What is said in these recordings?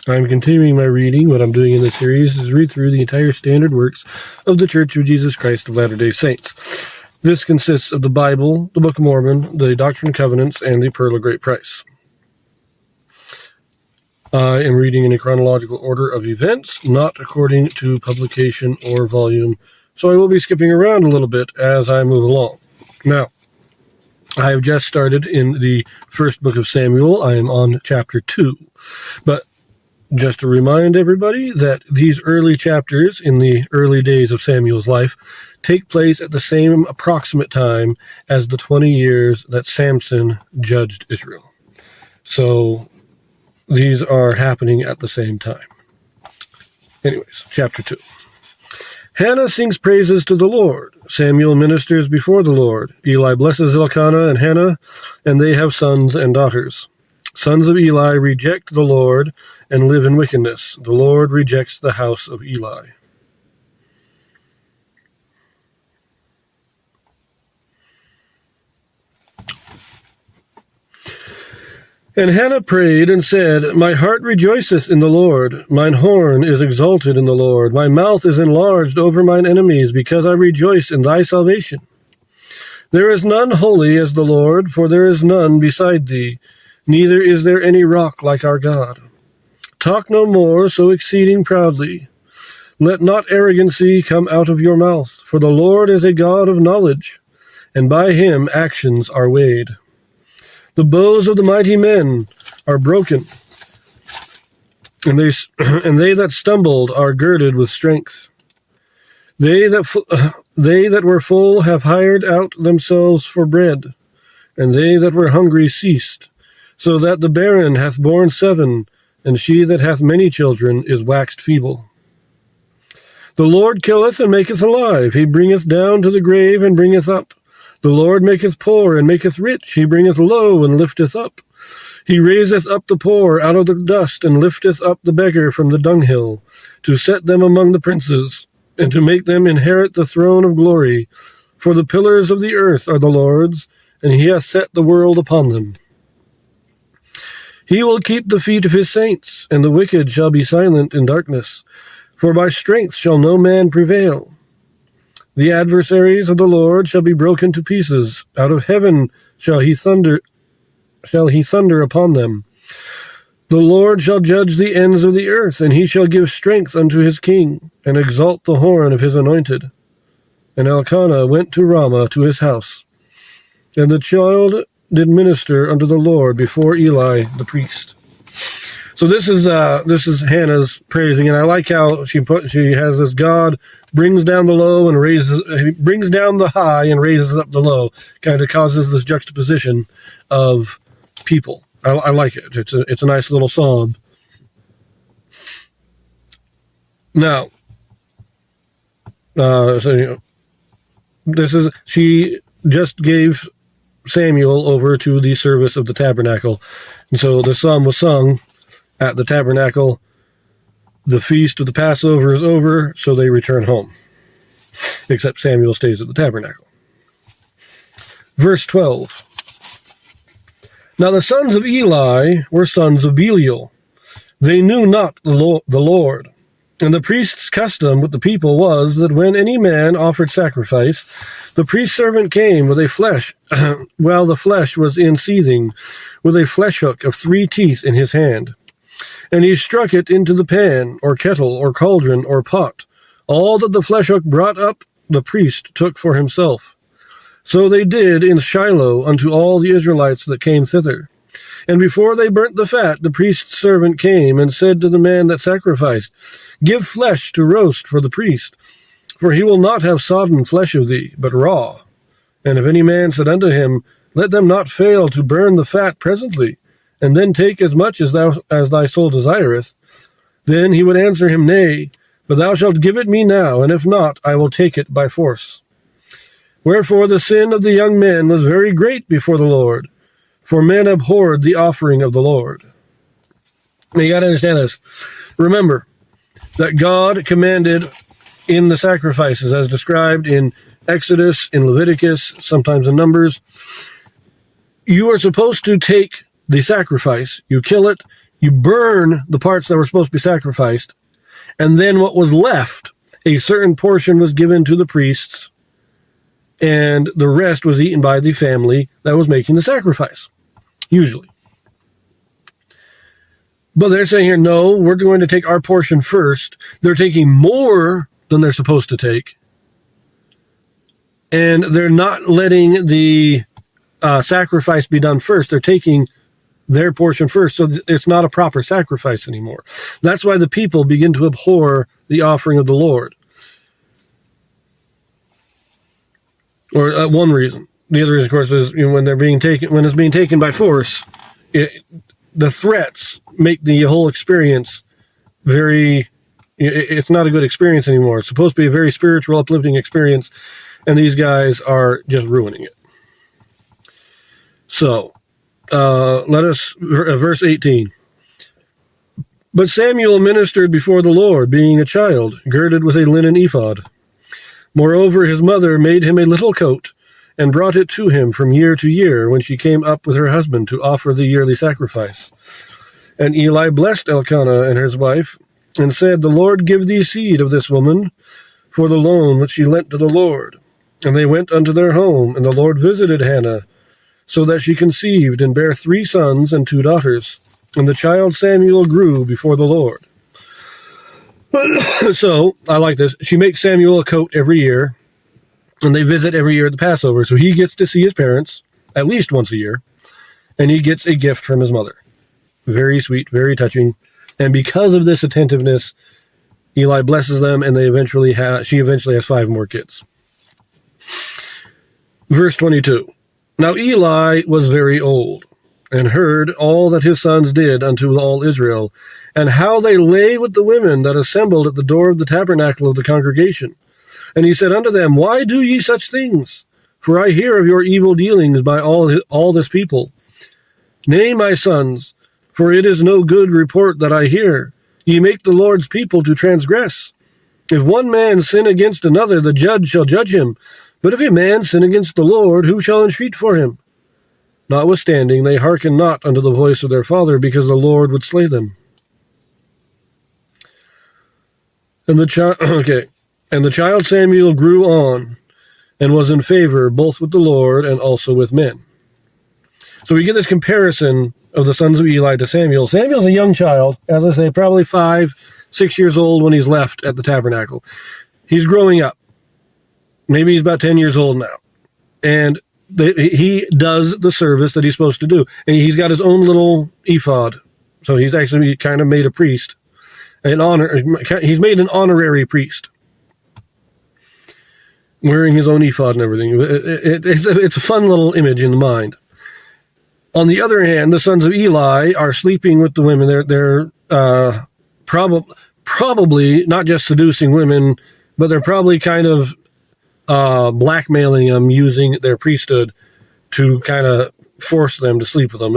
I'm continuing my reading. What I'm doing in this series is read through the entire standard works of the Church of Jesus Christ of Latter-day Saints. This consists of the Bible, the Book of Mormon, the Doctrine and Covenants, and the Pearl of Great Price. I am reading in a chronological order of events, not according to publication or volume, so I will be skipping around a little bit as I move along. Now, I have just started in the first book of Samuel. I am on chapter 2, but just to remind everybody that these early chapters in the early days of Samuel's life take place at the same approximate time as the 20 years that Samson judged Israel. So these are happening at the same time. Anyways, chapter 2. Hannah sings praises to the Lord. Samuel ministers before the Lord. Eli blesses Elkanah and Hannah, and they have sons and daughters. Sons of Eli reject the Lord and live in wickedness. The Lord rejects the house of Eli. And Hannah prayed and said, My heart rejoiceth in the Lord. Mine horn is exalted in the Lord. My mouth is enlarged over mine enemies, because I rejoice in thy salvation. There is none holy as the Lord, for there is none beside thee. Neither is there any rock like our God. Talk no more so exceeding proudly. Let not arrogancy come out of your mouth, for the Lord is a God of knowledge, and by him actions are weighed. The bows of the mighty men are broken, and they that stumbled are girded with strength. They that were full have hired out themselves for bread, and they that were hungry ceased. So that the barren hath borne 7, and she that hath many children is waxed feeble. The Lord killeth and maketh alive. He bringeth down to the grave and bringeth up. The Lord maketh poor and maketh rich. He bringeth low and lifteth up. He raiseth up the poor out of the dust, and lifteth up the beggar from the dunghill, to set them among the princes, and to make them inherit the throne of glory. For the pillars of the earth are the Lord's, and he hath set the world upon them. He will keep the feet of his saints, and the wicked shall be silent in darkness. For by strength shall no man prevail. The adversaries of the Lord shall be broken to pieces. Out of heaven shall he thunder upon them. The Lord shall judge the ends of the earth, and he shall give strength unto his king, and exalt the horn of his anointed. And Elkanah went to Ramah to his house, and the child did minister unto the Lord before Eli the priest. So this is Hannah's praising, and I like how she has this God brings down the low and he brings down the high and raises up the low. Kind of causes this juxtaposition of people. I like it. It's a nice little psalm. Now, she just gave Samuel over to the service of the tabernacle. And so the psalm was sung at the tabernacle. The feast of the Passover is over, so they return home. Except Samuel stays at the tabernacle. Verse 12. Now the sons of Eli were sons of Belial. They knew not the Lord. And the priest's custom with the people was that when any man offered sacrifice, the priest's servant came with a flesh, while the flesh was in seething, with a flesh hook of 3 teeth in his hand. And he struck it into the pan, or kettle, or cauldron, or pot. All that the flesh hook brought up, the priest took for himself. So they did in Shiloh unto all the Israelites that came thither. And before they burnt the fat, the priest's servant came and said to the man that sacrificed, Give flesh to roast for the priest, for he will not have sodden flesh of thee, but raw. And if any man said unto him, Let them not fail to burn the fat presently, and then take as much as thy soul desireth, then he would answer him, Nay, but thou shalt give it me now, and if not, I will take it by force. Wherefore the sin of the young men was very great before the Lord, for men abhorred the offering of the Lord. Now you got to understand this. Remember that God commanded in the sacrifices, as described in Exodus, in Leviticus, sometimes in Numbers, you are supposed to take the sacrifice, you kill it, You burn the parts that were supposed to be sacrificed, and then what was left, a certain portion was given to the priests, and the rest was eaten by the family that was making the sacrifice, usually. But they're saying here, no, we're going to take our portion first. They're taking more than they're supposed to take, and they're not letting the sacrifice be done first. They're taking their portion first, so it's not a proper sacrifice anymore. That's why the people begin to abhor the offering of the Lord. Or one reason. The other reason, of course, is when it's being taken by force, the threats make the whole experience it's not a good experience anymore. It's supposed to be a very spiritual, uplifting experience, and these guys are just ruining it. So, verse 18. But Samuel ministered before the Lord, being a child, girded with a linen ephod. Moreover, his mother made him a little coat, and brought it to him from year to year, when she came up with her husband to offer the yearly sacrifice. And Eli blessed Elkanah and his wife, and said, The Lord give thee seed of this woman, for the loan which she lent to the Lord. And they went unto their home, and the Lord visited Hannah, so that she conceived, and bare 3 sons and 2 daughters. And the child Samuel grew before the Lord. So, I like this. She makes Samuel a coat every year, and they visit every year at the Passover. So he gets to see his parents at least once a year, and he gets a gift from his mother. Very sweet, very touching. And because of this attentiveness, Eli blesses them, and she eventually has 5 more kids. Verse 22. Now Eli was very old, and heard all that his sons did unto all Israel, and how they lay with the women that assembled at the door of the tabernacle of the congregation. And he said unto them, Why do ye such things? For I hear of your evil dealings by all this people. Nay, my sons, for it is no good report that I hear. Ye make the Lord's people to transgress. If one man sin against another, the judge shall judge him. But if a man sin against the Lord, who shall entreat for him? Notwithstanding, they hearken not unto the voice of their father, because the Lord would slay them. And the child Samuel grew on, and was in favor both with the Lord and also with men. So we get this comparison of the sons of Eli to Samuel. Samuel's a young child, as I say, probably 5, 6 years old when he's left at the tabernacle. He's growing up. Maybe he's about 10 years old now. And he does the service that he's supposed to do. And he's got his own little ephod. So he's actually kind of made a priest. He's made an honorary priest, wearing his own ephod and everything. It's a fun little image in the mind. On the other hand, the sons of Eli are sleeping with the women. They're probably not just seducing women, but they're probably kind of blackmailing them, using their priesthood to kind of force them to sleep with them.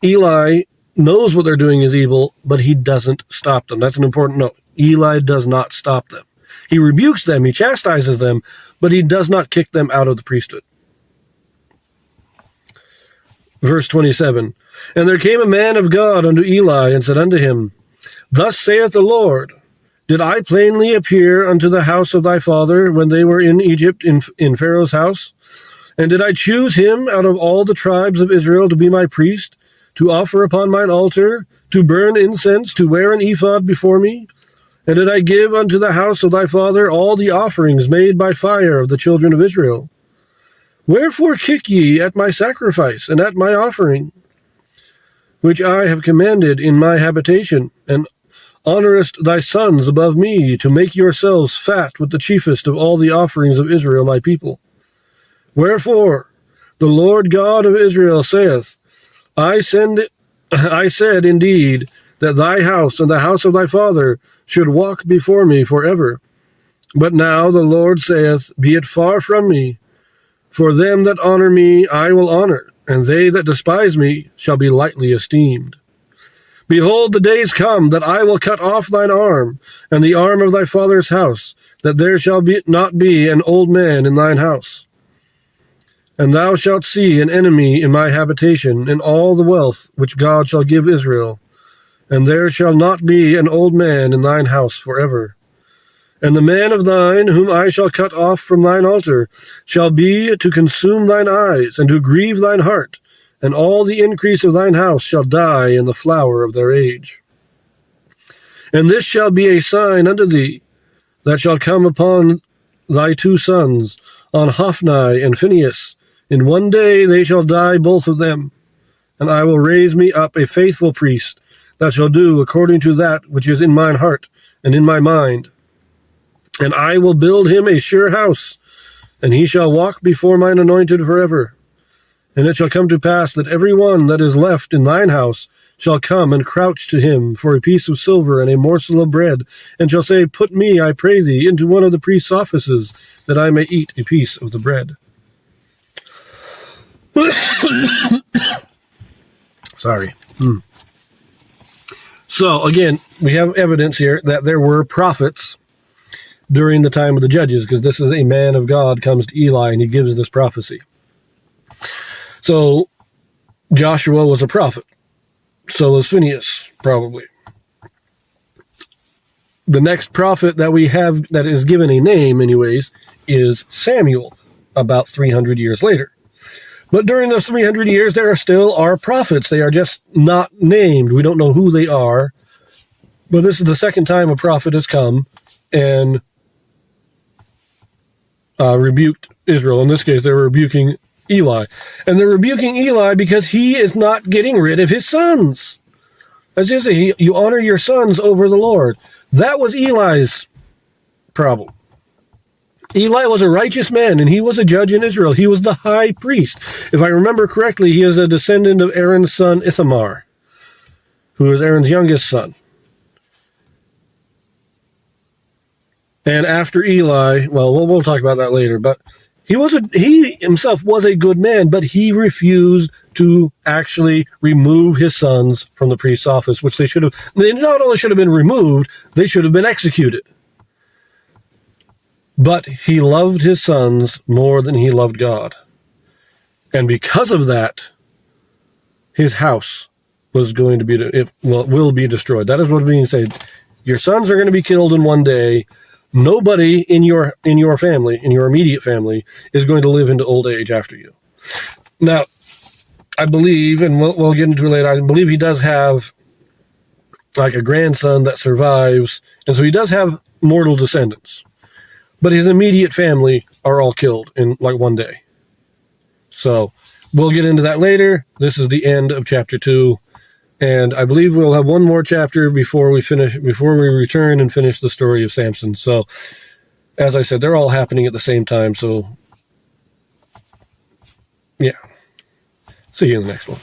Eli knows what they're doing is evil, but he doesn't stop them. That's an important note. Eli does not stop them. He rebukes them, he chastises them, but he does not kick them out of the priesthood. Verse 27, And there came a man of God unto Eli, and said unto him, Thus saith the Lord, Did I plainly appear unto the house of thy father when they were in Egypt in Pharaoh's house? And did I choose him out of all the tribes of Israel to be my priest, to offer upon mine altar, to burn incense, to wear an ephod before me? And did I give unto the house of thy father all the offerings made by fire of the children of Israel? Wherefore kick ye at my sacrifice and at my offering, which I have commanded in my habitation, and honorest thy sons above me, to make yourselves fat with the chiefest of all the offerings of Israel my people? Wherefore the Lord God of Israel saith, I said indeed that thy house and the house of thy father should walk before me forever. But now the Lord saith, Be it far from me, for them that honor me I will honor, and they that despise me shall be lightly esteemed. Behold, the days come that I will cut off thine arm, and the arm of thy father's house, that there shall not be an old man in thine house. And thou shalt see an enemy in my habitation, in all the wealth which God shall give Israel. And there shall not be an old man in thine house forever. And the man of thine, whom I shall cut off from thine altar, shall be to consume thine eyes, and to grieve thine heart, and all the increase of thine house shall die in the flower of their age. And this shall be a sign unto thee, that shall come upon thy two sons, on Hophni and Phinehas. In one day they shall die both of them. And I will raise me up a faithful priest, that shall do according to that which is in mine heart and in my mind. And I will build him a sure house, and he shall walk before mine anointed forever. And it shall come to pass that every one that is left in thine house shall come and crouch to him for a piece of silver and a morsel of bread, and shall say, Put me, I pray thee, into one of the priest's offices, that I may eat a piece of the bread. Sorry. So, again, we have evidence here that there were prophets during the time of the judges, because this is a man of God comes to Eli and he gives this prophecy. So, Joshua was a prophet. So was Phinehas, probably. The next prophet that we have that is given a name, anyways, is Samuel, about 300 years later. But during those 300 years, there still are prophets. They are just not named. We don't know who they are. But this is the second time a prophet has come and rebuked Israel. In this case, they're rebuking Eli. And they're rebuking Eli because he is not getting rid of his sons. As you say, you honor your sons over the Lord. That was Eli's problem. Eli was a righteous man, and he was a judge in Israel. He was the high priest. If I remember correctly, he is a descendant of Aaron's son Ithamar, who is Aaron's youngest son. And after Eli, well, we'll talk about that later, but he himself was a good man, but he refused to actually remove his sons from the priest's office, which they not only should have been removed, they should have been executed. But he loved his sons more than he loved God. And because of that, his house was going to be, will be destroyed. That is what's being said. Your sons are going to be killed in one day. Nobody in your family, in your immediate family, is going to live into old age after you. Now, I believe, and we'll get into it later, I believe he does have like a grandson that survives, and so he does have mortal descendants. But his immediate family are all killed in like one day. So we'll get into that later. This is the end of chapter 2. And I believe we'll have one more chapter before we return and finish the story of Samson. So, as I said, they're all happening at the same time. So, yeah. See you in the next one.